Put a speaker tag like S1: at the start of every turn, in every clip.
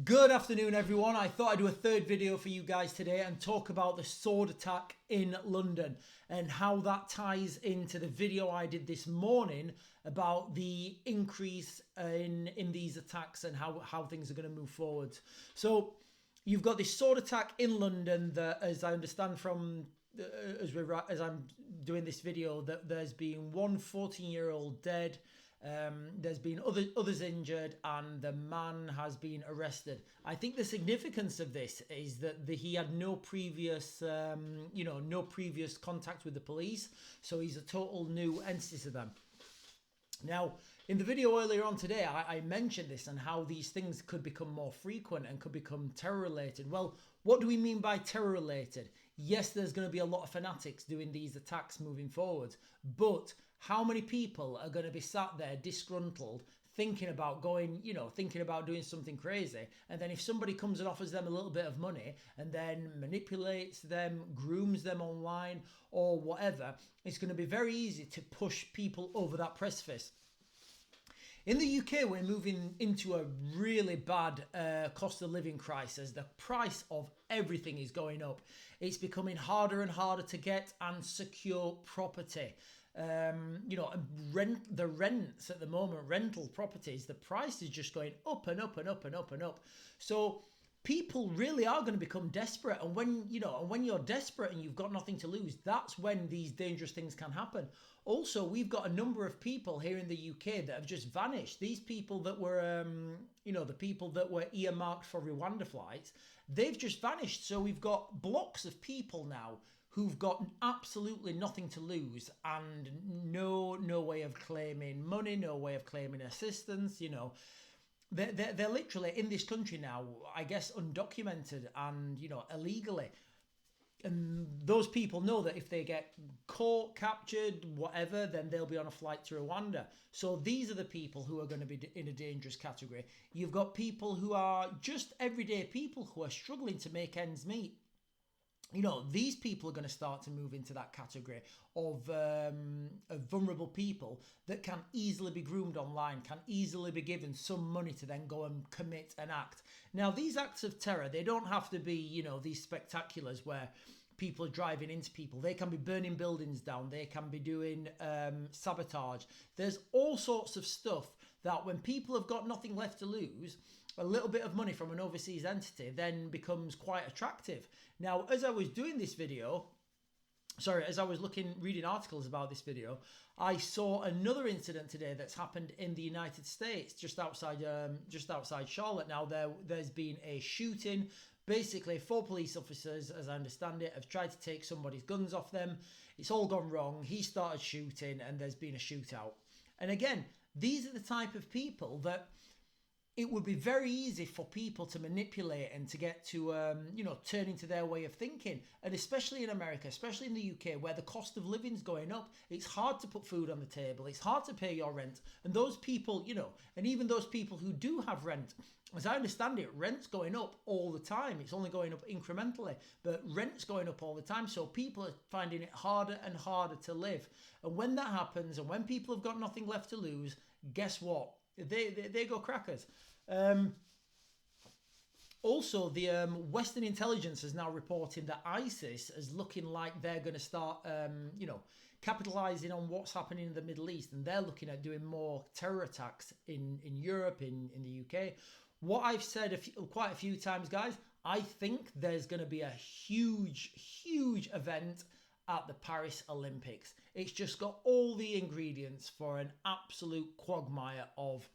S1: Good afternoon, everyone. I thought I'd do a third video for you guys today and talk about the sword attack in London and how that ties into the video I did this morning about the increase in these attacks and how things are going to move forward. So you've got this sword attack in London that, as I understand from as I'm doing this video, that there's been one 14-year-old dead. There's been others injured, and the man has been arrested. I think the significance of this is that he had no previous, no previous contact with the police, so he's a total new entity to them. Now, in the video earlier on today, I mentioned this and how these things could become more frequent and could become terror-related. Well, what do we mean by terror-related? Yes, there's going to be a lot of fanatics doing these attacks moving forward, but how many people are going to be sat there disgruntled, thinking about doing something crazy, and then if somebody comes and offers them a little bit of money and then manipulates them, grooms them online or whatever, it's going to be very easy to push people over that precipice. In the UK, we're moving into a really bad cost of living crisis. The price of everything is going up. It's becoming harder and harder to get and secure property. The rents at the moment, rental properties, the price is just going up and up and up and up and up. So people really are going to become desperate. And when you're desperate and you've got nothing to lose, that's when these dangerous things can happen. Also, we've got a number of people here in the UK that have just vanished. These people that were, the people that were earmarked for Rwanda flights, they've just vanished. So we've got blocks of people now who've got absolutely nothing to lose and no way of claiming money, no way of claiming assistance. They're literally in this country now, I guess, undocumented and illegally. And those people know that if they get caught, captured, whatever, then they'll be on a flight to Rwanda. So these are the people who are going to be in a dangerous category. You've got people who are just everyday people who are struggling to make ends meet. These people are going to start to move into that category of vulnerable people that can easily be groomed online, can easily be given some money to then go and commit an act. Now, these acts of terror, they don't have to be, these spectaculars where people are driving into people. They can be burning buildings down. They can be doing sabotage. There's all sorts of stuff that when people have got nothing left to lose, a little bit of money from an overseas entity then becomes quite attractive. Now, as I was doing this video, as I was reading articles about this video, I saw another incident today that's happened in the United States, just outside Charlotte. Now, there's been a shooting. Basically, 4 police officers, as I understand it, have tried to take somebody's guns off them. It's all gone wrong. He started shooting and there's been a shootout. And again, these are the type of people that it would be very easy for people to manipulate and to get to, turn into their way of thinking. And especially in America, especially in the UK, where the cost of living is going up, it's hard to put food on the table. It's hard to pay your rent. And those people, and even those people who do have rent, as I understand it, rent's going up all the time. It's only going up incrementally, but rent's going up all the time. So people are finding it harder and harder to live. And when that happens, and when people have got nothing left to lose, guess what? They go crackers. Also, the Western intelligence is now reporting that ISIS is looking like they're going to start, capitalizing on what's happening in the Middle East, and they're looking at doing more terror attacks in Europe, in the UK. What I've said quite a few times, guys, I think there's going to be a huge event at the Paris Olympics. It's just got all the ingredients for an absolute quagmire of,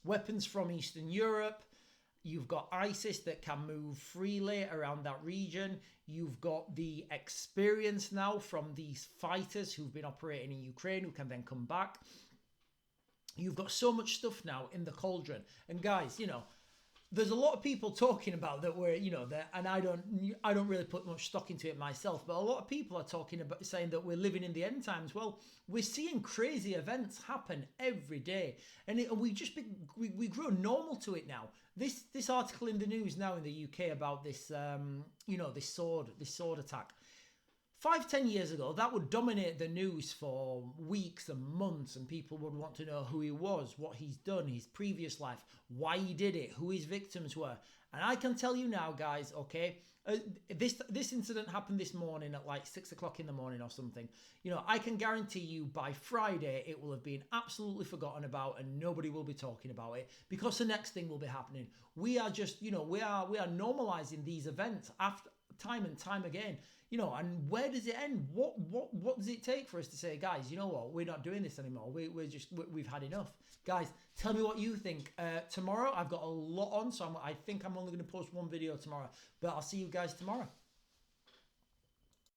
S1: weapons from Eastern Europe. You've got ISIS that can move freely around that region. You've got the experience now from these fighters who've been operating in Ukraine who can then come back. You've got so much stuff now in the cauldron. And guys, there's a lot of people talking about that we're, and I don't really put much stock into it myself, but a lot of people are talking about saying that we're living in the end times. Well, we're seeing crazy events happen every day, and we grow normal to it now. This article in the news now in the UK about this, this sword attack. 5-10 years ago, that would dominate the news for weeks and months, and people would want to know who he was, what he's done, his previous life, why he did it, who his victims were. And I can tell you now, guys, okay, this incident happened this morning at like 6 o'clock in the morning or something. You know, I can guarantee you by Friday it will have been absolutely forgotten about, and nobody will be talking about it, because the next thing will be happening. We are just, you know, we are normalizing these events after time and time again. You know, and where does it end? What does it take for us to say, guys, you know what, we're not doing this anymore. We've had enough. Guys, tell me what you think. Tomorrow, I've got a lot on, so I think I'm only going to post one video tomorrow. But I'll see you guys tomorrow.